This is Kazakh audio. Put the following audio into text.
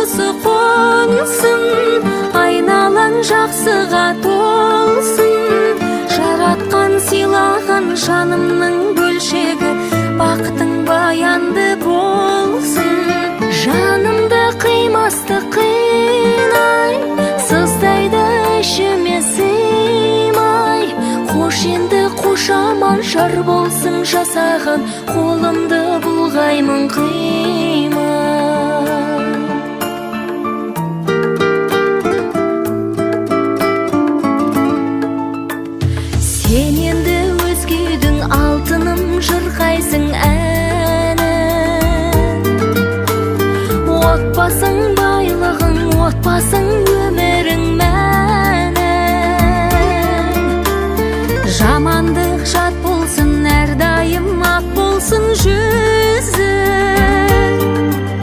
жұлдызы қонсын, айналаң жақсыға толсын. Жаратқан сыйлаған жанымның бөлшегі, бақытың баянды болсын. Жанымды қимасты қинай, сыздайды ішіме сыймай. Қош енді қош аман жар болсын жасаған, қолымды бұлғаймын қимай. Сен енді өзгедің алтыным жырқайсың әнін. Отбасың байлығың, отбасың өмірің мәнің. Жамандық жат болсын, әрдайым ақ болсын жүр.